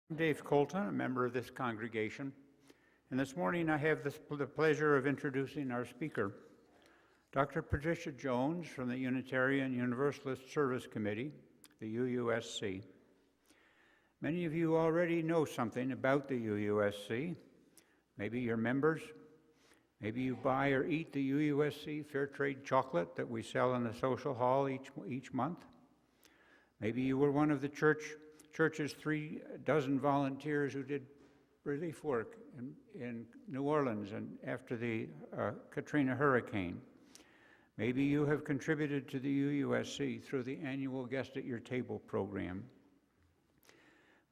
I'm Dave Colton, a member of this congregation, and this morning I have the pleasure of introducing our speaker, Dr. Patricia Jones from the Unitarian Universalist Service Committee, the UUSC. Many of you already know something about the UUSC. Maybe you're members. Maybe you buy or eat the UUSC Fair Trade chocolate that we sell in the social hall each month. Maybe you were one of the church's 36 volunteers who did relief work in New Orleans and after the Katrina hurricane. Maybe you have contributed to the UUSC through the annual Guest at Your Table program.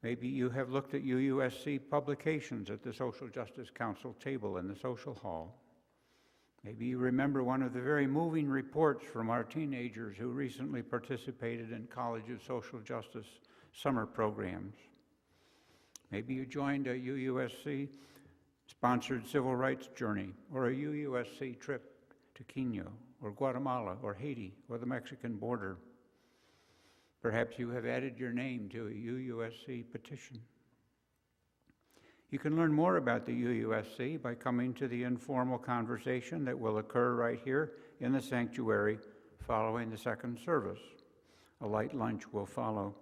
Maybe you have looked at UUSC publications at the Social Justice Council table in the social hall. Maybe you remember one of the very moving reports from our teenagers who recently participated in College of Social Justice summer programs. Maybe you joined a UUSC-sponsored civil rights journey or a UUSC trip to Kenya or Guatemala or Haiti or the Mexican border. Perhaps you have added your name to a UUSC petition. You can learn more about the UUSC by coming to the informal conversation that will occur right here in the sanctuary following the second service. A light lunch will follow.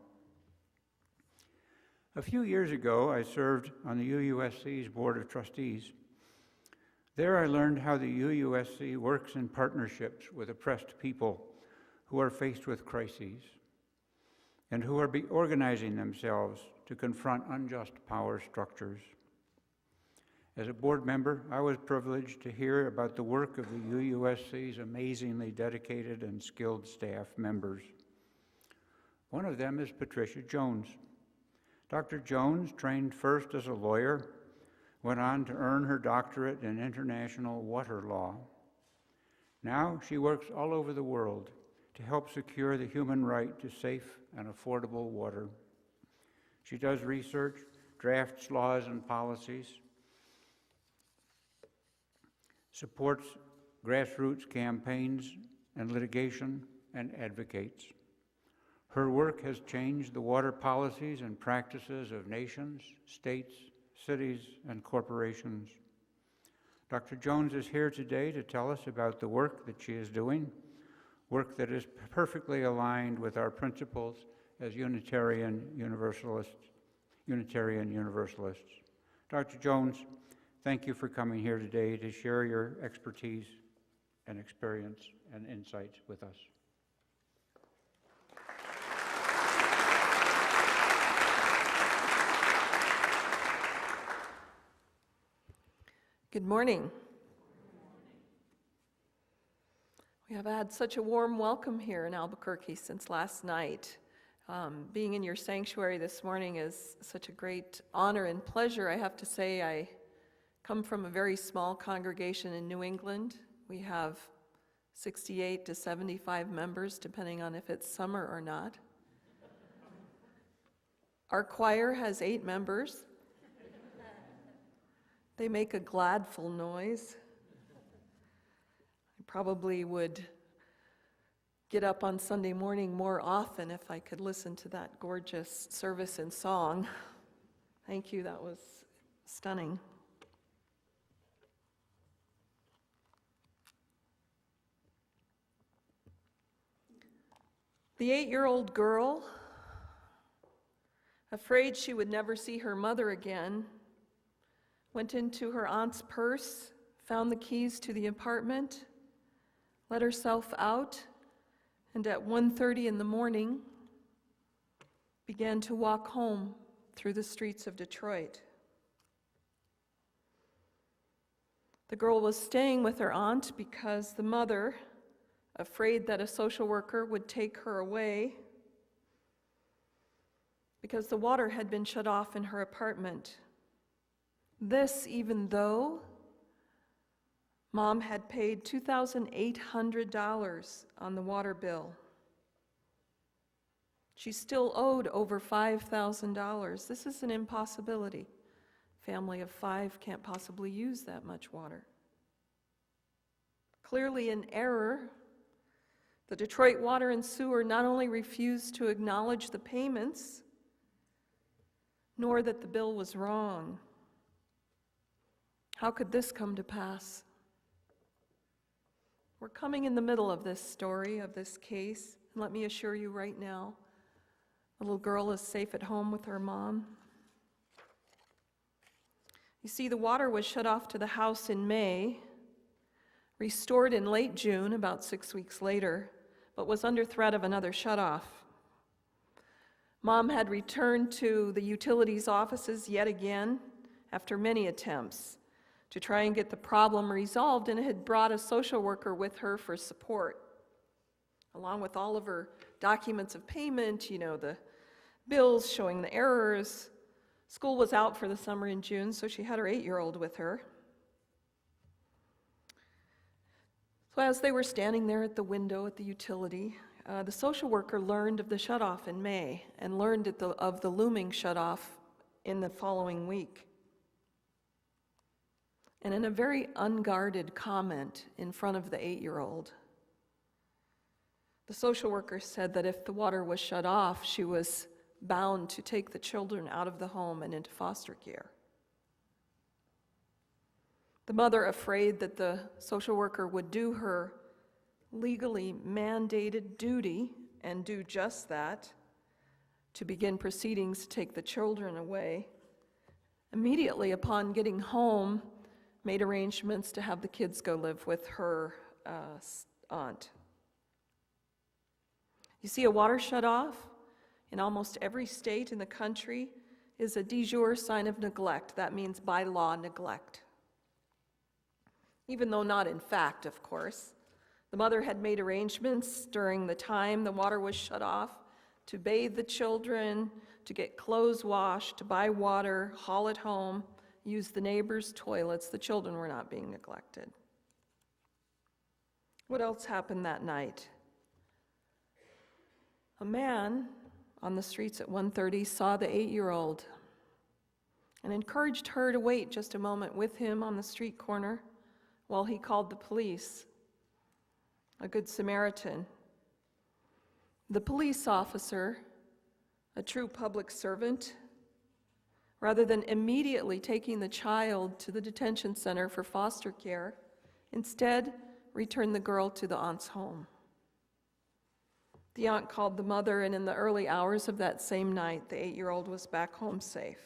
A few years ago, I served on the UUSC's Board of Trustees. There I learned how the UUSC works in partnerships with oppressed people who are faced with crises and who are organizing themselves to confront unjust power structures. As a board member, I was privileged to hear about the work of the UUSC's amazingly dedicated and skilled staff members. One of them is Patricia Jones. Dr. Jones trained first as a lawyer, went on to earn her doctorate in international water law. Now she works all over the world to help secure the human right to safe and affordable water. She does research, drafts laws and policies, supports grassroots campaigns and litigation, and advocates. Her work has changed the water policies and practices of nations, states, cities, and corporations. Dr. Jones is here today to tell us about the work that she is doing, work that is perfectly aligned with our principles as Unitarian Universalists. Dr. Jones, thank you for coming here today to share your expertise and experience and insights with us. Good morning. We have had such a warm welcome here in Albuquerque since last night. Being in your sanctuary this morning is such a great honor and pleasure. I have to say, I come from a very small congregation in New England. We have 68 to 75 members, depending on if it's summer or not. Our choir has 8 members. They make a gladful noise. I probably would get up on Sunday morning more often if I could listen to that gorgeous service and song. Thank you, that was stunning. The 8-year-old girl, afraid she would never see her mother again, went into her aunt's purse, found the keys to the apartment, let herself out, and at 1:30 in the morning, began to walk home through the streets of Detroit. The girl was staying with her aunt because the mother, afraid that a social worker would take her away, because the water had been shut off in her apartment. This even though Mom had paid $2,800 on the water bill. She still owed over $5,000. This is an impossibility. Family of 5 can't possibly use that much water. Clearly in error, the Detroit Water and Sewer not only refused to acknowledge the payments, nor that the bill was wrong. How could this come to pass? We're coming in the middle of this story, of this case, and let me assure you right now, the little girl is safe at home with her mom. You see, the water was shut off to the house in May, restored in late June, about 6 weeks later, but was under threat of another shutoff. Mom had returned to the utilities offices yet again after many attempts to try and get the problem resolved, and had brought a social worker with her for support, along with all of her documents of payment, the bills showing the errors. School was out for the summer in June, so she had her 8-year-old with her. So as they were standing there at the window at the utility, the social worker learned of the shutoff in May and learned of the looming shutoff in the following week. And in a very unguarded comment in front of the 8-year-old, the social worker said that if the water was shut off, she was bound to take the children out of the home and into foster care. The mother, afraid that the social worker would do her legally mandated duty and do just that, to begin proceedings to take the children away, immediately upon getting home, made arrangements to have the kids go live with her aunt. You see, a water shut-off in almost every state in the country is a de jure sign of neglect. That means by law neglect. Even though not in fact, of course. The mother had made arrangements during the time the water was shut off to bathe the children, to get clothes washed, to buy water, haul it home, use the neighbors' toilets. The children were not being neglected. What else happened that night? A man on the streets at 1:30 saw the 8-year-old and encouraged her to wait just a moment with him on the street corner while he called the police. A good Samaritan. The police officer, a true public servant, rather than immediately taking the child to the detention center for foster care, instead returned the girl to the aunt's home. The aunt called the mother, and in the early hours of that same night, the 8-year-old was back home safe.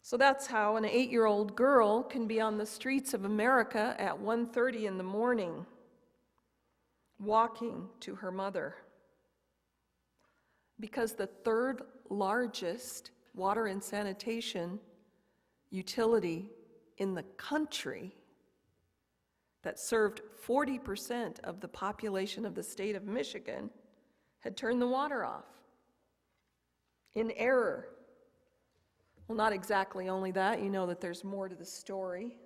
So that's how an 8-year-old girl can be on the streets of America at 1:30 in the morning, walking to her mother. Because the third largest water and sanitation utility in the country that served 40% of the population of the state of Michigan had turned the water off in error. Well, not exactly only that. You know that there's more to the story.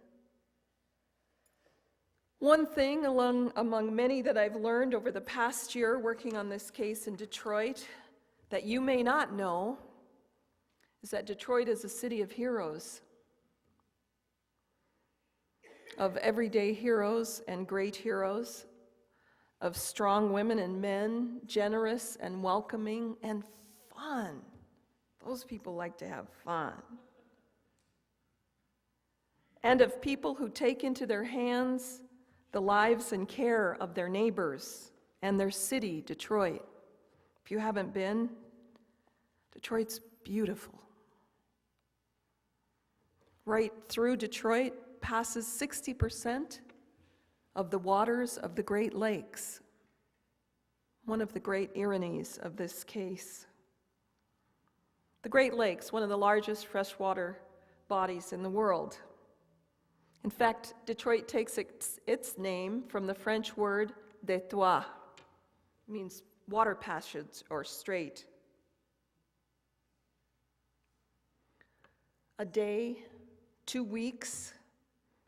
One thing among many that I've learned over the past year working on this case in Detroit that you may not know is that Detroit is a city of heroes, of everyday heroes and great heroes, of strong women and men, generous and welcoming and fun. Those people like to have fun. And of people who take into their hands the lives and care of their neighbors and their city, Detroit. If you haven't been, Detroit's beautiful. Right through Detroit passes 60% of the waters of the Great Lakes, one of the great ironies of this case. The Great Lakes, one of the largest freshwater bodies in the world. In fact, Detroit takes its name from the French word détroit. It means water passage or strait. A day, 2 weeks,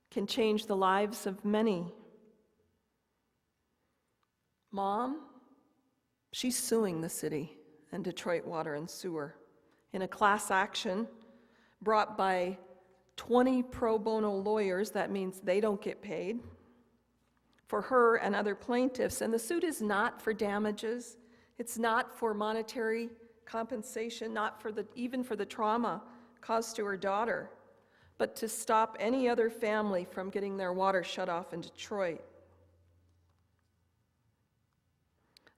can change the lives of many. Mom, she's suing the city and Detroit Water and Sewer in a class action brought by 20 pro bono lawyers. That means they don't get paid, for her and other plaintiffs. And the suit is not for damages. It's not for monetary compensation, not for even for the trauma caused to her daughter, but to stop any other family from getting their water shut off in Detroit.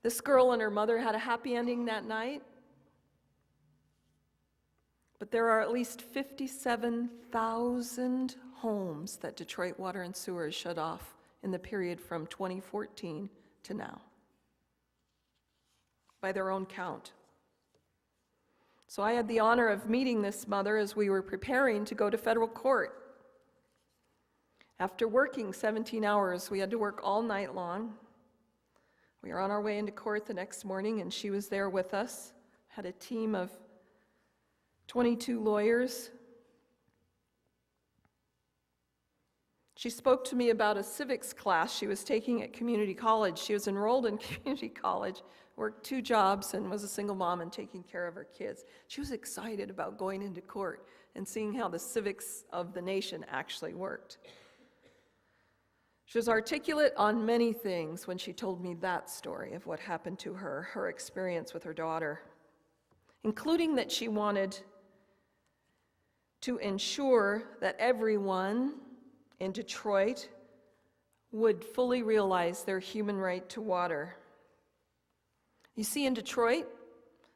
This girl and her mother had a happy ending that night, but there are at least 57,000 homes that Detroit Water and Sewer has shut off in the period from 2014 to now, by their own count. So I had the honor of meeting this mother as we were preparing to go to federal court. After working 17 hours, we had to work all night long. We were on our way into court the next morning, and she was there with us. Had a team of 22 lawyers. She spoke to me about a civics class she was taking at community college. She was enrolled in community college, worked 2 jobs, and was a single mom and taking care of her kids. She was excited about going into court and seeing how the civics of the nation actually worked. She was articulate on many things when she told me that story of what happened to her, her experience with her daughter, including that she wanted to ensure that everyone in Detroit would fully realize their human right to water. You see, in Detroit,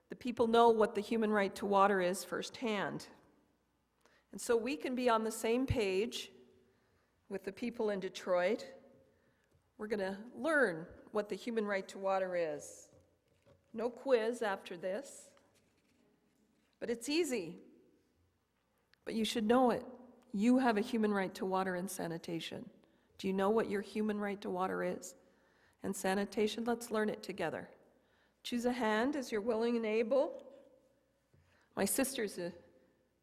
the people know what the human right to water is firsthand. And so we can be on the same page with the people in Detroit. We're going to learn what the human right to water is. No quiz after this, but it's easy. But you should know it. You have a human right to water and sanitation. Do you know what your human right to water is? And sanitation, let's learn it together. Choose a hand as you're willing and able. My sister's a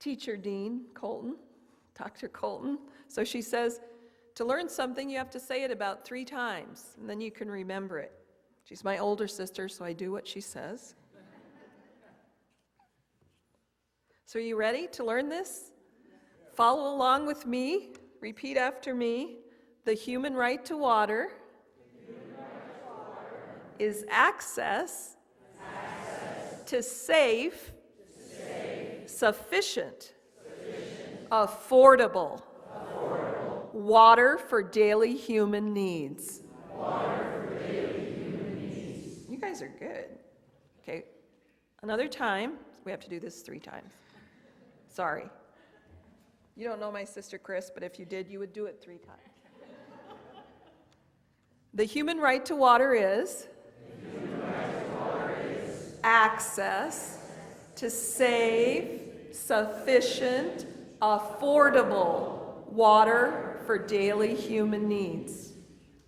teacher, Dean Colton, Dr. Colton. So she says, to learn something, you have to say it about 3 times, and then you can remember it. She's my older sister, so I do what she says. So are you ready to learn this? Follow along with me. Repeat after me. The human right to water is access to safe, sufficient, affordable water for daily human needs. You guys are good. Okay, another time. We have to do this 3 times. Sorry. You don't know my sister Chris, but if you did, you would do it 3 times. The human right to water is access to safe, sufficient, affordable water for daily human needs.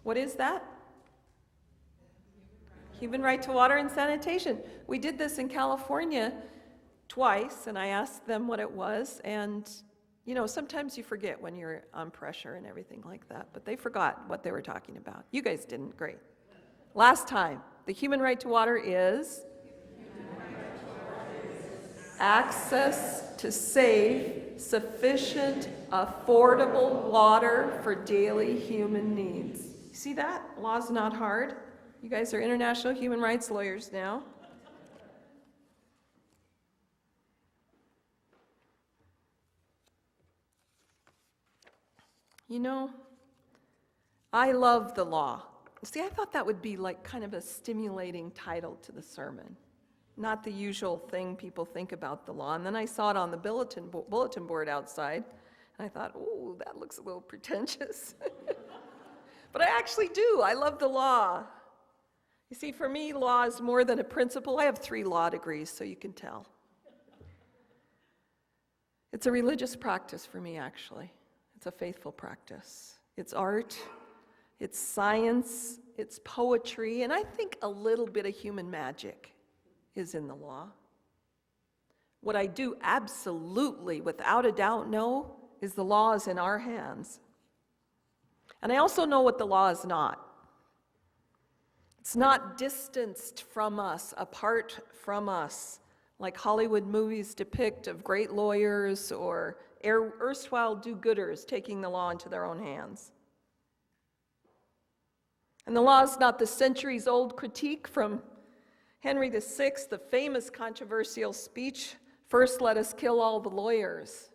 What is that? Human right to water and sanitation. We did this in California twice, and I asked them what it was, and you know, sometimes you forget when you're on pressure and everything like that, but they forgot what they were talking about. You guys didn't. Great. Last time, the human right to water is access to safe, sufficient, affordable water for daily human needs. See that? Law's not hard. You guys are international human rights lawyers now. You know, I love the law. See, I thought that would be like kind of a stimulating title to the sermon, not the usual thing people think about the law. And then I saw it on the bulletin board outside, and I thought, oh, that looks a little pretentious. But I actually do. I love the law. You see, for me, law is more than a principle. I have 3 law degrees, so you can tell. It's a religious practice for me, actually. It's a faithful practice. It's art, it's science, it's poetry, and I think a little bit of human magic is in the law. What I do absolutely, without a doubt, know is the law is in our hands. And I also know what the law is not. It's not distanced from us, apart from us, like Hollywood movies depict of great lawyers or erstwhile do-gooders taking the law into their own hands. And the law is not the centuries-old critique from Henry VI, the famous controversial speech, "First let us kill all the lawyers."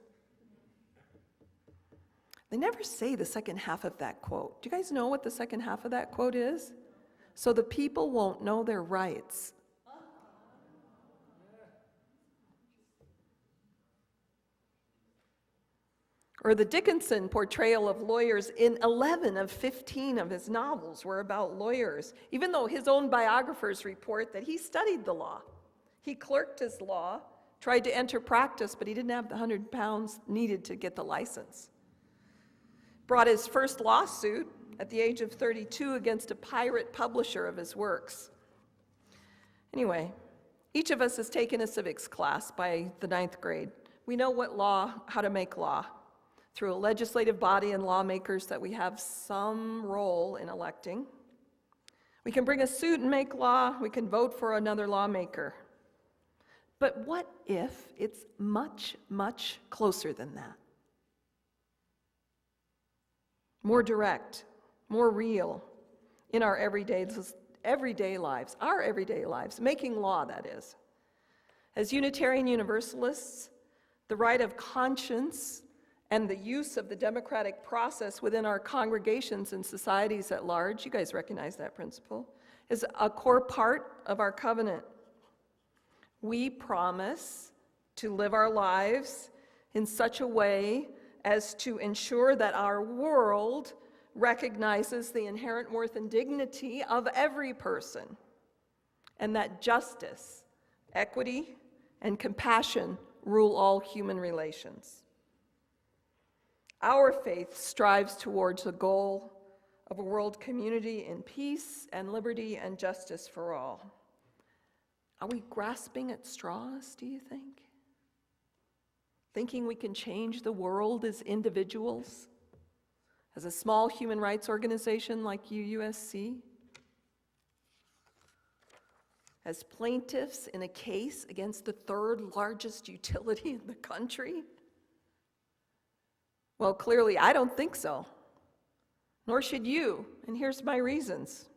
They never say the second half of that quote. Do you guys know what the second half of that quote is? "So the people won't know their rights." Or the Dickinson portrayal of lawyers in 11 of 15 of his novels were about lawyers, even though his own biographers report that he studied the law. He clerked his law, tried to enter practice, but he didn't have the 100 pounds needed to get the license. Brought his first lawsuit at the age of 32 against a pirate publisher of his works. Anyway, each of us has taken a civics class by the 9th grade. We know how to make law through a legislative body and lawmakers that we have some role in electing. We can bring a suit and make law. We can vote for another lawmaker. But what if it's much, much closer than that? More direct, more real in our everyday lives, making law, that is. As Unitarian Universalists, the right of conscience and the use of the democratic process within our congregations and societies at large, you guys recognize that principle, is a core part of our covenant. We promise to live our lives in such a way as to ensure that our world recognizes the inherent worth and dignity of every person, and that justice, equity, and compassion rule all human relations. Our faith strives towards the goal of a world community in peace and liberty and justice for all. Are we grasping at straws, do you think? Thinking we can change the world as individuals? As a small human rights organization like UUSC? As plaintiffs in a case against the third largest utility in the country? Well, clearly, I don't think so. Nor should you, and here's my reasons.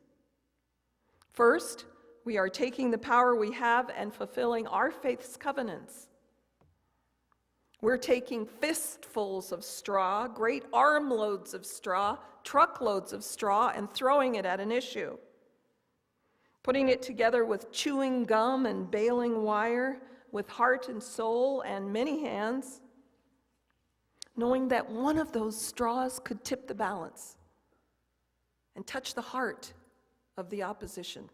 First, we are taking the power we have and fulfilling our faith's covenants. We're taking fistfuls of straw, great armloads of straw, truckloads of straw, and throwing it at an issue. Putting it together with chewing gum and baling wire, with heart and soul and many hands, knowing that one of those straws could tip the balance and touch the heart of the opposition,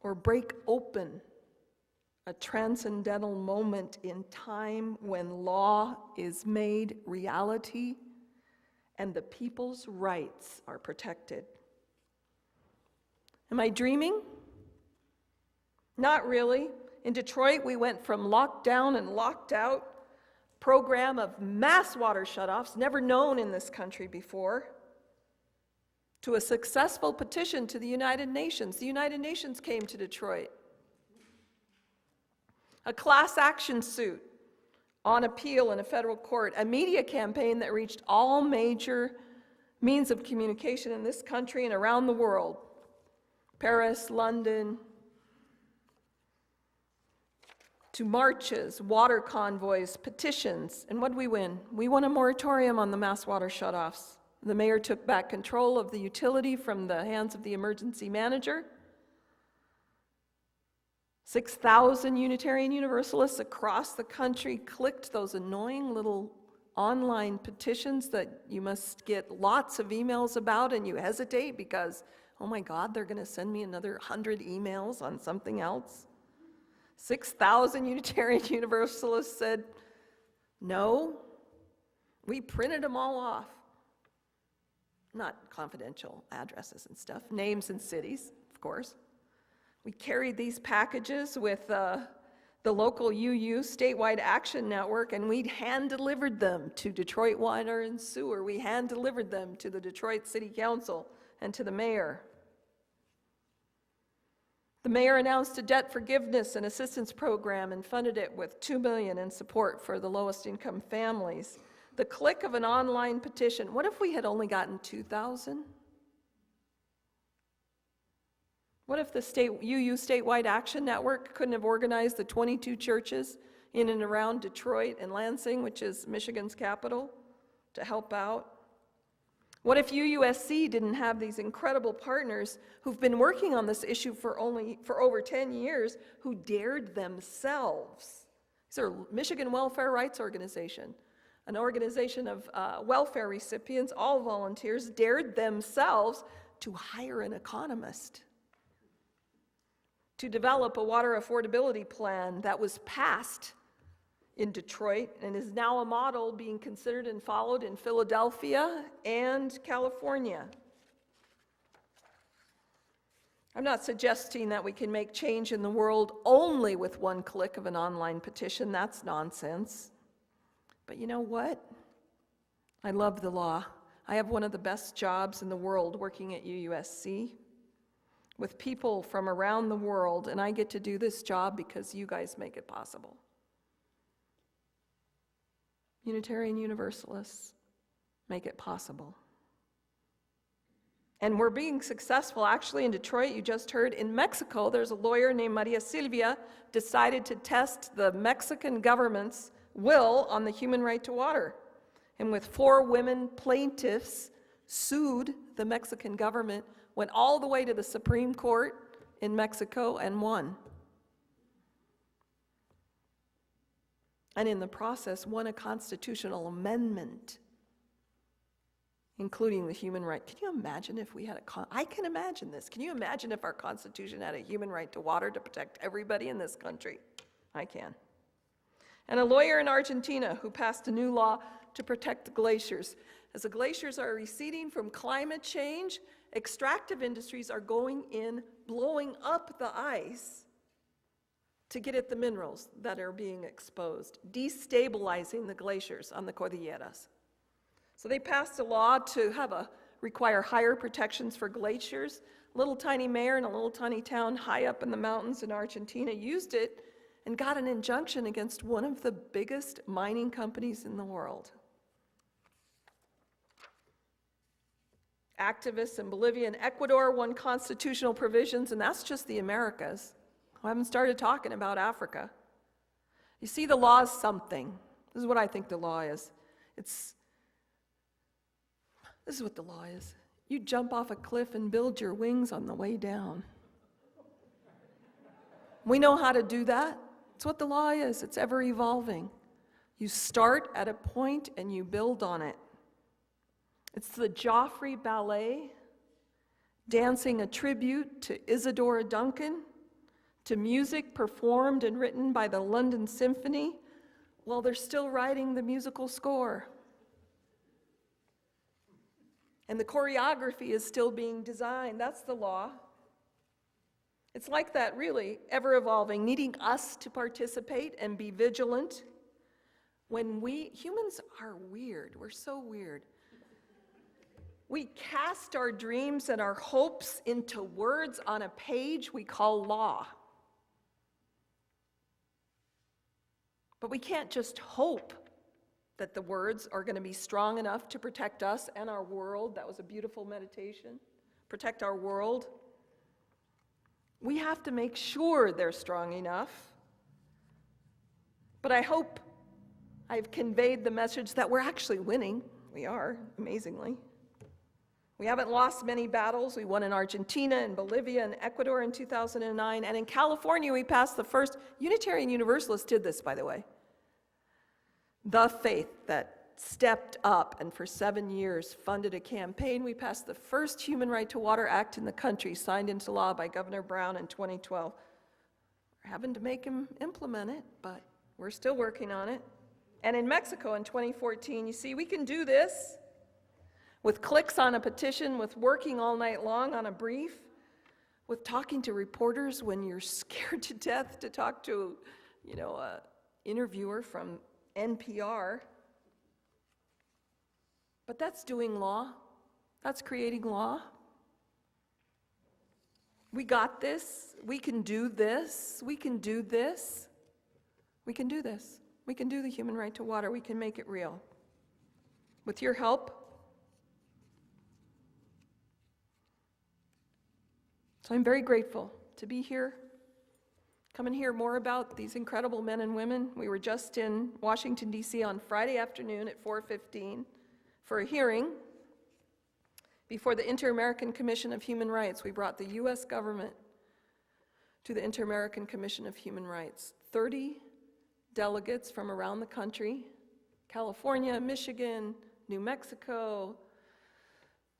or break open a transcendental moment in time when law is made reality and the people's rights are protected. Am I dreaming? Not really. In Detroit, we went from lockdown and locked out program of mass water shutoffs, never known in this country before, to a successful petition to the United Nations. The United Nations came to Detroit. A class action suit on appeal in a federal court, a media campaign that reached all major means of communication in this country and around the world. Paris, London, to marches, water convoys, petitions. And what did we win? We won a moratorium on the mass water shutoffs. The mayor took back control of the utility from the hands of the emergency manager. 6,000 Unitarian Universalists across the country clicked those annoying little online petitions that you must get lots of emails about, and you hesitate because, oh my God, they're going to send me another 100 emails on something else. 6,000 Unitarian Universalists said no. We printed them all off. Not confidential addresses and stuff, names and cities, of course. We carried these packages with the local UU statewide action network, and we hand-delivered them to Detroit Water and Sewer. We hand-delivered them to the Detroit City Council and to the mayor. The mayor announced a debt forgiveness and assistance program and funded it with $2 million in support for the lowest income families. The click of an online petition. What if we had only gotten 2,000? What if the UU Statewide Action Network couldn't have organized the 22 churches in and around Detroit and Lansing, which is Michigan's capital, to help out? What if UUSC didn't have these incredible partners who've been working on this issue for over 10 years, who dared themselves? These are Michigan Welfare Rights Organization, an organization of welfare recipients, all volunteers, dared themselves to hire an economist to develop a water affordability plan that was passed in Detroit and is now a model being considered and followed in Philadelphia and California. I'm not suggesting that we can make change in the world only with one click of an online petition. That's nonsense. But you know what? I love the law. I have one of the best jobs in the world working at UUSC with people from around the world, and I get to do this job because you guys make it possible. Unitarian Universalists make it possible. And we're being successful. Actually, in Detroit, you just heard, in Mexico, there's a lawyer named Maria Silvia decided to test the Mexican government's will on the human right to water. And with 4 women plaintiffs, sued the Mexican government, went all the way to the Supreme Court in Mexico and won. And in the process, won a constitutional amendment, including the human right. Can you imagine if we had I can imagine this. Can you imagine if our Constitution had a human right to water to protect everybody in this country? I can. And a lawyer in Argentina who passed a new law to protect the glaciers. As the glaciers are receding from climate change, extractive industries are going in, blowing up the ice to get at the minerals that are being exposed, destabilizing the glaciers on the Cordilleras. So they passed a law to require higher protections for glaciers. A little tiny mayor in a little tiny town high up in the mountains in Argentina used it and got an injunction against one of the biggest mining companies in the world. Activists in Bolivia and Ecuador won constitutional provisions, and that's just the Americas. I haven't started talking about Africa. You see, the law is something. This is what I think the law is. This is what the law is. You jump off a cliff and build your wings on the way down. We know how to do that. It's what the law is. It's ever evolving. You start at a point and you build on it. It's the Joffrey Ballet dancing a tribute to Isadora Duncan, to music performed and written by the London Symphony while they're still writing the musical score. And the choreography is still being designed. That's the law. It's like that, really, ever evolving, needing us to participate and be vigilant. When humans are weird, we're so weird. We cast our dreams and our hopes into words on a page we call law. But we can't just hope that the words are going to be strong enough to protect us and our world. That was a beautiful meditation. Protect our world. We have to make sure they're strong enough. But I hope I've conveyed the message that we're actually winning. We are, amazingly. We haven't lost many battles. We won in Argentina and Bolivia and Ecuador in 2009. And in California, we passed the first, Unitarian Universalists did this, by the way. The faith that stepped up and for 7 years funded a campaign. We passed the first Human Right to Water Act in the country, signed into law by Governor Brown in 2012. We're having to make him implement it, but we're still working on it. And in Mexico in 2014, you see, we can do this with clicks on a petition, with working all night long on a brief, with talking to reporters when you're scared to death to talk to, a interviewer from NPR. But that's doing law. That's creating law. We got this. We can do this. We can do this. We can do this. We can do the human right to water. We can make it real. With your help, So I'm very grateful to be here. Come and hear more about these incredible men and women. We were just in Washington, D.C. on Friday afternoon at 4:15 for a hearing before the Inter-American Commission of Human Rights. We brought the U.S. government to the Inter-American Commission of Human Rights. 30 delegates from around the country, California, Michigan, New Mexico,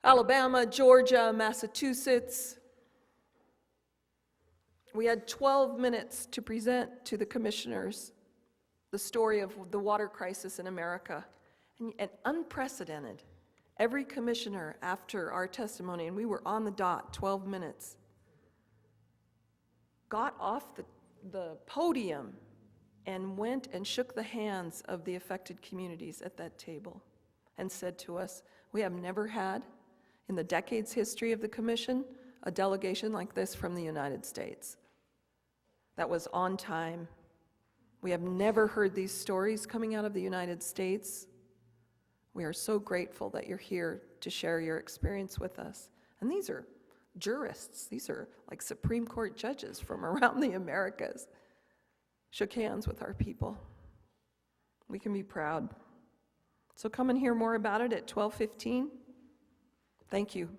Alabama, Georgia, Massachusetts. We had 12 minutes to present to the commissioners the story of the water crisis in America, and unprecedented. Every commissioner after our testimony, and we were on the dot, 12 minutes, got off the podium and went and shook the hands of the affected communities at that table and said to us, we have never had, in the decades history of the commission, a delegation like this from the United States. That was on time. We have never heard these stories coming out of the United States. We are so grateful that you're here to share your experience with us. And these are jurists. These are like Supreme Court judges from around the Americas. Shook hands with our people. We can be proud. So come and hear more about it at 12:15. Thank you.